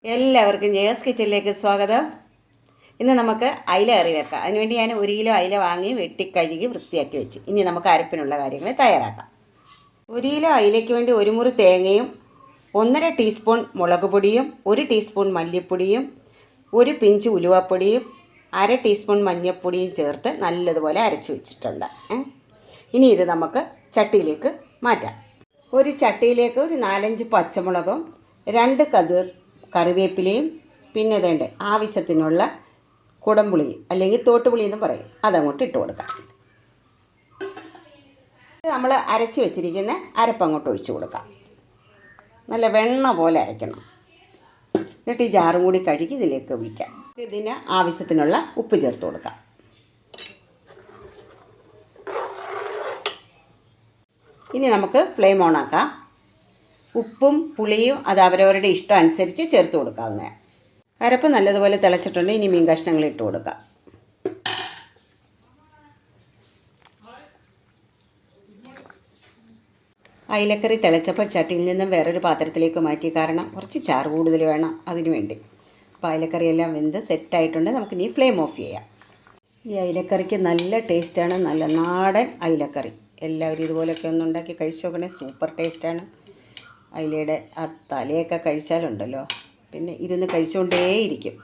എല്ലാവർക്കും ജയസ് കിച്ചണിലേക്ക് സ്വാഗതം. ഇന്ന് നമുക്ക് അയില കറി വെക്കാം. അതിനുവേണ്ടി ഞാൻ 1 കിലോ അയില വാങ്ങി വെട്ടിക്കഴുകി വൃത്തിയാക്കി വെച്ച്. ഇനി നമുക്ക് അരപ്പിനുള്ള കാര്യങ്ങൾ തയ്യാറാക്കാം. 1 കിലോ അയിലയ്ക്ക് വേണ്ടി 1 മുറി തേങ്ങയും 1.5 ടീസ്പൂൺ മുളക് പൊടിയും 1 ടീസ്പൂൺ മല്ലിപ്പൊടിയും 1 പിഞ്ച് ഉലുവപ്പൊടിയും 1/2 ടീസ്പൂൺ മഞ്ഞൾപ്പൊടിയും ചേർത്ത് നല്ലതുപോലെ അരച്ച് വെച്ചിട്ടുണ്ട്. ഇനി ഇത് നമുക്ക് ചട്ടിയിലേക്ക് മാറ്റാം. ഒരു ചട്ടിയിലേക്ക് ഒരു 4-5 പച്ചമുളകും 2 കതിർ കറിവേപ്പിലയും പിന്നെ വേണ്ട ആവശ്യത്തിനുള്ള കുടംപുളി അല്ലെങ്കിൽ തോട്ടുപുളി എന്ന് പറയും, അതങ്ങോട്ട് ഇട്ട് കൊടുക്കാം. നമ്മൾ അരച്ച് വെച്ചിരിക്കുന്ന അരപ്പങ്ങോട്ട് ഒഴിച്ച് കൊടുക്കാം. നല്ല വെണ്ണ പോലെ അരയ്ക്കണം. എന്നിട്ട് ഈ ജാറും കൂടി കഴുകി ഇതിലേക്ക് ഒഴിക്കാം. ഇതിന് ആവശ്യത്തിനുള്ള ഉപ്പ് ചേർത്ത് കൊടുക്കാം. ഇനി നമുക്ക് ഫ്ലെയിം ഓൺ ആക്കാം. ഉപ്പും പുളിയും അത് അവരവരുടെ ഇഷ്ടം അനുസരിച്ച് ചേർത്ത് കൊടുക്കാവുന്നതാണ്. അരപ്പ് നല്ലതുപോലെ തിളച്ചിട്ടുണ്ട്. ഇനി മീൻ കഷ്ണങ്ങൾ ഇട്ട് കൊടുക്കാം. അയിലക്കറി തിളച്ചപ്പോൾ ചട്ടിയിൽ നിന്നും വേറൊരു പാത്രത്തിലേക്ക് മാറ്റി. കാരണം കുറച്ച് ചാറ് കൂടുതൽ വേണം അതിന് വേണ്ടി. അപ്പോൾ അയിലക്കറിയെല്ലാം വെന്ത് സെറ്റായിട്ടുണ്ട്. നമുക്കിനി ഫ്ലെയിം ഓഫ് ചെയ്യാം. ഈ അയിലക്കറിക്ക് നല്ല ടേസ്റ്റാണ്. നല്ല നാടൻ അയിലക്കറി. എല്ലാവരും ഇതുപോലെയൊക്കെ ഒന്ന് ഉണ്ടാക്കി കഴിച്ച് നോക്കണേ. സൂപ്പർ ടേസ്റ്റാണ്. അയിലയുടെ ആ തലയൊക്കെ കഴിച്ചാലുണ്ടല്ലോ പിന്നെ ഇരുന്ന് കഴിച്ചുകൊണ്ടേയിരിക്കും.